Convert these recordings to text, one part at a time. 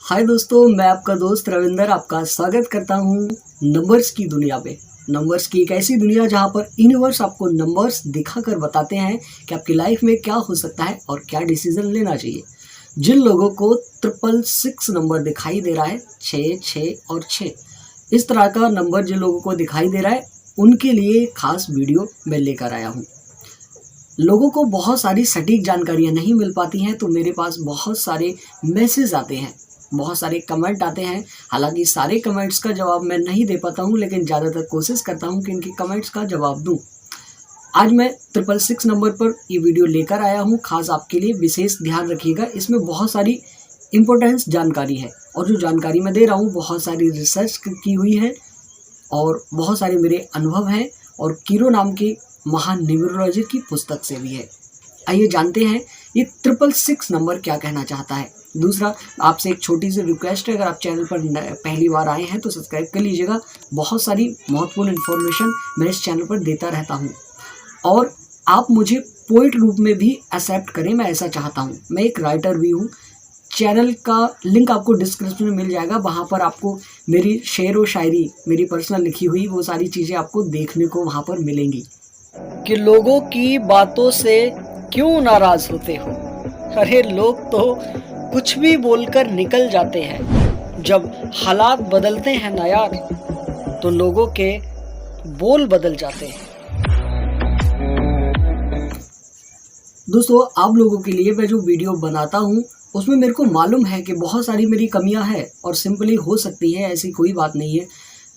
हाय दोस्तों, मैं आपका दोस्त रविंदर आपका स्वागत करता हूँ नंबर्स की दुनिया में। नंबर्स की एक ऐसी दुनिया जहाँ पर यूनिवर्स आपको नंबर्स दिखाकर बताते हैं कि आपकी लाइफ में क्या हो सकता है और क्या डिसीजन लेना चाहिए। जिन लोगों को 666 नंबर दिखाई दे रहा है, 6 6 और 6, इस तरह का नंबर जिन लोगों को दिखाई दे रहा है उनके लिए खास वीडियो मैं लेकर आया हूँ। लोगों को बहुत सारी सटीक जानकारियाँ नहीं मिल पाती हैं, तो मेरे पास बहुत सारे मैसेज आते हैं, बहुत सारे कमेंट आते हैं। हालांकि सारे कमेंट्स का जवाब मैं नहीं दे पाता हूं, लेकिन ज़्यादातर कोशिश करता हूं कि इनके कमेंट्स का जवाब दूं। आज मैं 666 नंबर पर ये वीडियो लेकर आया हूं, खास आपके लिए। विशेष ध्यान रखिएगा, इसमें बहुत सारी इम्पोर्टेंस जानकारी है और जो जानकारी मैं दे रहा हूं बहुत सारी रिसर्च की हुई है और बहुत सारे मेरे अनुभव हैं और कीरो नाम के महान न्यूमरोलॉजी की पुस्तक से भी है। आइए जानते हैं ये 666 नंबर क्या कहना चाहता है। दूसरा, आपसे एक छोटी सी रिक्वेस्ट है, अगर आप चैनल पर पहली बार आए हैं तो सब्सक्राइब कर लीजिएगा। बहुत सारी महत्वपूर्ण इन्फॉर्मेशन मैं इस चैनल पर देता रहता हूं और आप मुझे पोइट रूप में भी एक्सेप्ट करें, मैं ऐसा चाहता हूं। मैं एक राइटर भी हूं। चैनल का लिंक आपको डिस्क्रिप्शन में मिल जाएगा, वहाँ पर आपको मेरी शेर व शायरी, मेरी पर्सनल लिखी हुई वो सारी चीज़ें आपको देखने को वहाँ पर मिलेंगी। कि लोगों की बातों से क्यों नाराज़ होते हो? अरे लोग तो कुछ भी बोलकर निकल जाते हैं। जब हालात बदलते हैं ना यार, तो लोगों के बोल बदल जाते हैं। दोस्तों, आप लोगों के लिए मैं जो वीडियो बनाता हूँ उसमें मेरे को मालूम है कि बहुत सारी मेरी कमियां हैं और सिंपली हो सकती है, ऐसी कोई बात नहीं है।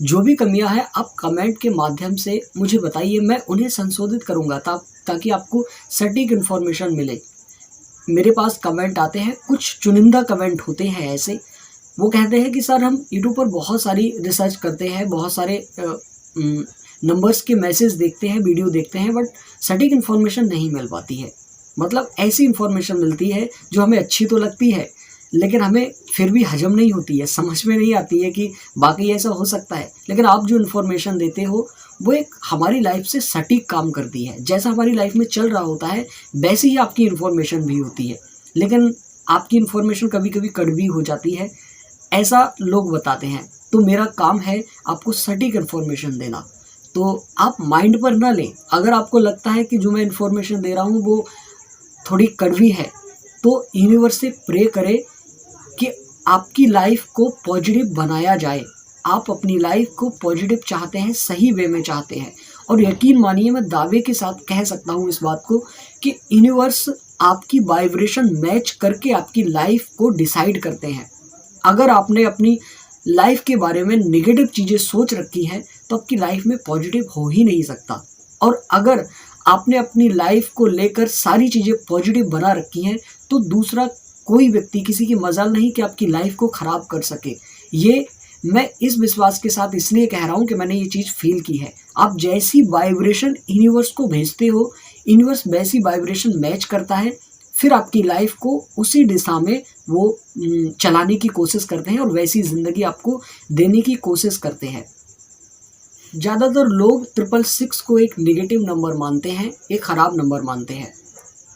जो भी कमियां हैं आप कमेंट के माध्यम से मुझे बताइए, मैं उन्हें संशोधित करूँगा ताकि आपको सटीक इन्फॉर्मेशन मिले। मेरे पास कमेंट आते हैं, कुछ चुनिंदा कमेंट होते हैं ऐसे, वो कहते हैं कि सर हम यूट्यूब पर बहुत सारी रिसर्च करते हैं, बहुत सारे नंबर्स के मैसेज देखते हैं, वीडियो देखते हैं, बट सटीक इन्फॉर्मेशन नहीं मिल पाती है। मतलब ऐसी इन्फॉर्मेशन मिलती है जो हमें अच्छी तो लगती है, लेकिन हमें फिर भी हजम नहीं होती है, समझ में नहीं आती है कि बाकी ऐसा हो सकता है। लेकिन आप जो इन्फॉर्मेशन देते हो वो एक हमारी लाइफ से सटीक काम करती है। जैसा हमारी लाइफ में चल रहा होता है वैसी ही आपकी इन्फॉर्मेशन भी होती है, लेकिन आपकी इन्फॉर्मेशन कभी कभी कड़वी हो जाती है, ऐसा लोग बताते हैं। तो मेरा काम है आपको सटीक इन्फॉर्मेशन देना। तो आप माइंड पर ना लें। अगर आपको लगता है कि जो मैं इन्फॉर्मेशन दे रहा हूँ वो थोड़ी कड़वी है, तो यूनिवर्स से प्रे करें कि आपकी लाइफ को पॉजिटिव बनाया जाए। आप अपनी लाइफ को पॉजिटिव चाहते हैं, सही वे में चाहते हैं, और यकीन मानिए मैं दावे के साथ कह सकता हूँ इस बात को कि यूनिवर्स आपकी वाइब्रेशन मैच करके आपकी लाइफ को डिसाइड करते हैं। अगर आपने अपनी लाइफ के बारे में नेगेटिव चीज़ें सोच रखी हैं तो आपकी लाइफ में पॉजिटिव हो ही नहीं सकता। और अगर आपने अपनी लाइफ को लेकर सारी चीज़ें पॉजिटिव बना रखी हैं तो दूसरा कोई व्यक्ति, किसी की मजाल नहीं कि आपकी लाइफ को ख़राब कर सके। ये मैं इस विश्वास के साथ इसलिए कह रहा हूँ कि मैंने ये चीज़ फील की है। आप जैसी वाइब्रेशन यूनिवर्स को भेजते हो, यूनिवर्स वैसी वाइब्रेशन मैच करता है, फिर आपकी लाइफ को उसी दिशा में वो चलाने की कोशिश करते हैं और वैसी ज़िंदगी आपको देने की कोशिश करते हैं। ज़्यादातर लोग 666 को एक नेगेटिव नंबर मानते हैं, एक ख़राब नंबर मानते हैं,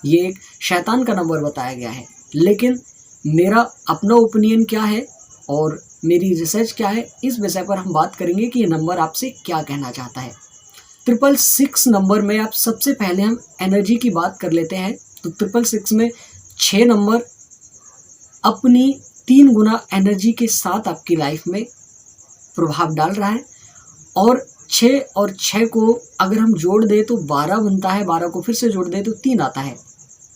ये एक शैतान का नंबर बताया गया है। लेकिन मेरा अपना ओपिनियन क्या है और मेरी रिसर्च क्या है, इस विषय पर हम बात करेंगे कि ये नंबर आपसे क्या कहना चाहता है। 666 नंबर में आप सबसे पहले हम एनर्जी की बात कर लेते हैं। तो 666 में 6 नंबर अपनी 3 गुना एनर्जी के साथ आपकी लाइफ में प्रभाव डाल रहा है, और 6 और 6 को अगर हम जोड़ दें तो 12 बनता है, 12 को फिर से जोड़ दें तो 3 आता है।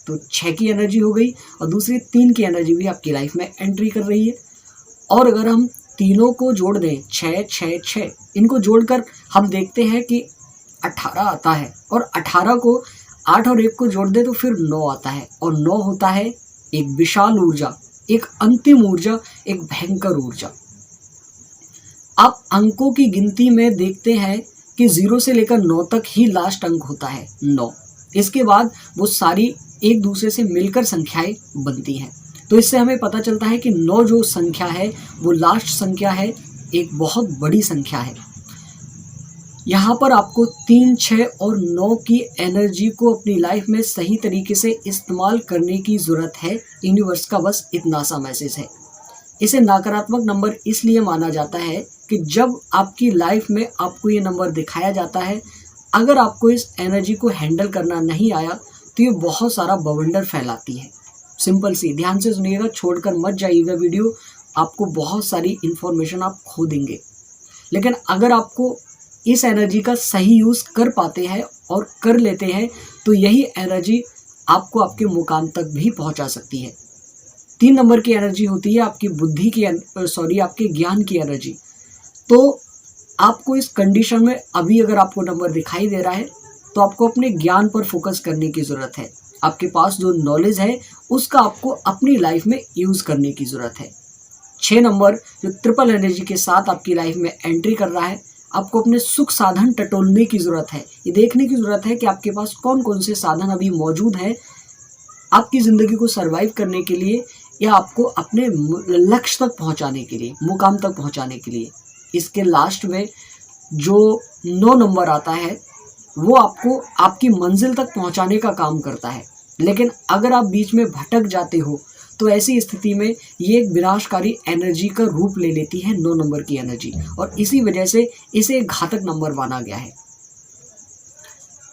तो 6 की एनर्जी हो गई और दूसरी 3 की एनर्जी भी आपकी लाइफ में एंट्री कर रही है। और अगर हम तीनों को जोड़ दें, 6 6 6, इनको जोड़कर हम देखते हैं कि 18 आता है, और 18 को 8 और 1 को जोड़ दें तो फिर 9 आता है, और 9 होता है एक विशाल ऊर्जा, एक अंतिम ऊर्जा, एक भयंकर ऊर्जा। आप अंकों की गिनती में देखते हैं कि 0 से लेकर 9 तक ही लास्ट अंक होता है, 9। इसके बाद वो सारी एक दूसरे से मिलकर संख्याएं बनती हैं। तो इससे हमें पता चलता है कि 9 जो संख्या है वो लास्ट संख्या है, एक बहुत बड़ी संख्या है। यहाँ पर आपको 3 6 और 9 की एनर्जी को अपनी लाइफ में सही तरीके से इस्तेमाल करने की ज़रूरत है। यूनिवर्स का बस इतना सा मैसेज है। इसे नकारात्मक नंबर इसलिए माना जाता है कि जब आपकी लाइफ में आपको ये नंबर दिखाया जाता है, अगर आपको इस एनर्जी को हैंडल करना नहीं आया तो ये बहुत सारा बवंडर फैलाती है। सिंपल सी, ध्यान से सुनिएगा, छोड़कर मत जाइएगा वीडियो, आपको बहुत सारी इन्फॉर्मेशन आप खो देंगे। लेकिन अगर आपको इस एनर्जी का सही यूज़ कर पाते हैं और कर लेते हैं तो यही एनर्जी आपको आपके मुकाम तक भी पहुंचा सकती है। 3 नंबर की एनर्जी होती है आपकी बुद्धि की आपके ज्ञान की एनर्जी। तो आपको इस कंडीशन में अभी अगर आपको नंबर दिखाई दे रहा है तो आपको अपने ज्ञान पर फोकस करने की ज़रूरत है। आपके पास जो नॉलेज है उसका आपको अपनी लाइफ में यूज़ करने की ज़रूरत है। 6 नंबर जो ट्रिपल एनर्जी के साथ आपकी लाइफ में एंट्री कर रहा है, आपको अपने सुख साधन टटोलने की ज़रूरत है। ये देखने की ज़रूरत है कि आपके पास कौन कौन से साधन अभी मौजूद हैं आपकी ज़िंदगी को सरवाइव करने के लिए या आपको अपने लक्ष्य तक पहुंचाने के लिए, मुकाम तक पहुंचाने के लिए। इसके लास्ट में जो 9 नंबर आता है वो आपको आपकी मंजिल तक पहुंचाने का काम करता है। लेकिन अगर आप बीच में भटक जाते हो तो ऐसी स्थिति में ये एक विनाशकारी एनर्जी का रूप ले लेती है 9 नंबर की एनर्जी, और इसी वजह से इसे एक घातक नंबर माना गया है।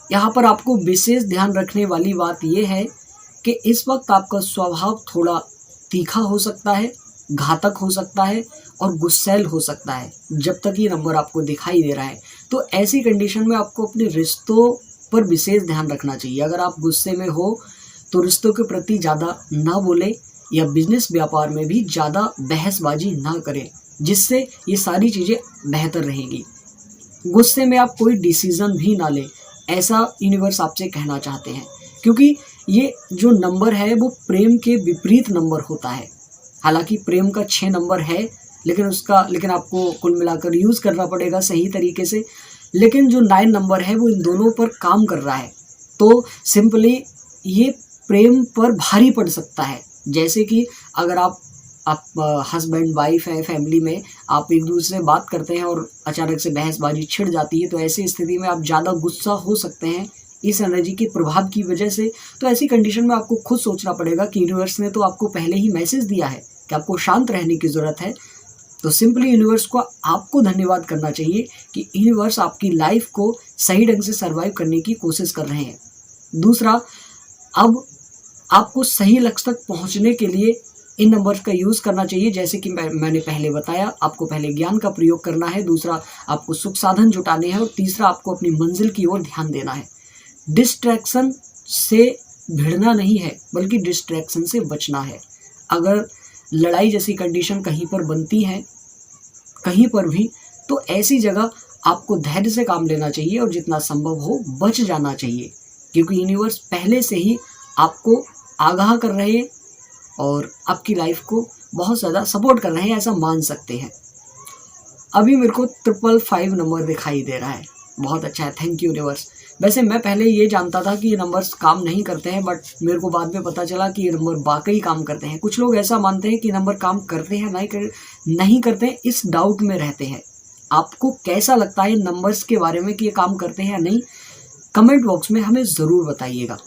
यहाँ पर आपको विशेष ध्यान रखने वाली बात यह है कि इस वक्त आपका स्वभाव थोड़ा तीखा हो सकता है, घातक हो सकता है और गुस्सैल हो सकता है जब तक ये नंबर आपको दिखाई दे रहा है। तो ऐसी कंडीशन में आपको अपने रिश्तों पर विशेष ध्यान रखना चाहिए। अगर आप गुस्से में हो तो रिश्तों के प्रति ज़्यादा ना बोलें या बिजनेस व्यापार में भी ज़्यादा बहसबाजी ना करें, जिससे ये सारी चीज़ें बेहतर रहेंगी। गुस्से में आप कोई डिसीज़न भी ना लें, ऐसा यूनिवर्स आपसे कहना चाहते हैं, क्योंकि ये जो नंबर है वो प्रेम के विपरीत नंबर होता है। हालांकि प्रेम का 6 नंबर है लेकिन आपको कुल मिलाकर यूज़ करना पड़ेगा सही तरीके से। लेकिन जो 9 नंबर है वो इन दोनों पर काम कर रहा है, तो सिंपली ये प्रेम पर भारी पड़ सकता है। जैसे कि अगर आप हस्बैंड वाइफ है, फैमिली में आप एक दूसरे से बात करते हैं और अचानक से बहसबाजी छिड़ जाती है, तो ऐसी स्थिति में आप ज़्यादा गुस्सा हो सकते हैं इस एनर्जी के प्रभाव की वजह से। तो ऐसी कंडीशन में आपको खुद सोचना पड़ेगा कि यूनिवर्स ने तो आपको पहले ही मैसेज दिया है कि आपको शांत रहने की ज़रूरत है। तो सिंपली यूनिवर्स को आपको धन्यवाद करना चाहिए कि यूनिवर्स आपकी लाइफ को सही ढंग से सर्वाइव करने की कोशिश कर रहे हैं। दूसरा, अब आपको सही लक्ष्य तक पहुंचने के लिए इन नंबर्स का यूज़ करना चाहिए। जैसे कि मैंने पहले बताया, आपको पहले ज्ञान का प्रयोग करना है, दूसरा आपको सुख साधन जुटाने हैं और तीसरा आपको अपनी मंजिल की ओर ध्यान देना है। डिस्ट्रैक्शन से भिड़ना नहीं है बल्कि डिस्ट्रैक्शन से बचना है। अगर लड़ाई जैसी कंडीशन कहीं पर बनती है, कहीं पर भी, तो ऐसी जगह आपको धैर्य से काम लेना चाहिए और जितना संभव हो बच जाना चाहिए, क्योंकि यूनिवर्स पहले से ही आपको आगाह कर रहे हैं और आपकी लाइफ को बहुत ज़्यादा सपोर्ट कर रहे हैं, ऐसा मान सकते हैं। अभी मेरे को 555 नंबर दिखाई दे रहा है, बहुत अच्छा है, थैंक यू यूनिवर्स। वैसे मैं पहले ये जानता था कि ये नंबर्स काम नहीं करते हैं, बट मेरे को बाद में पता चला कि ये नंबर वाकई काम करते हैं। कुछ लोग ऐसा मानते हैं कि नंबर काम करते हैं नहीं करते हैं, इस डाउट में रहते हैं। आपको कैसा लगता है नंबर्स के बारे में कि ये काम करते हैं या नहीं, कमेंट बॉक्स में हमें ज़रूर बताइएगा।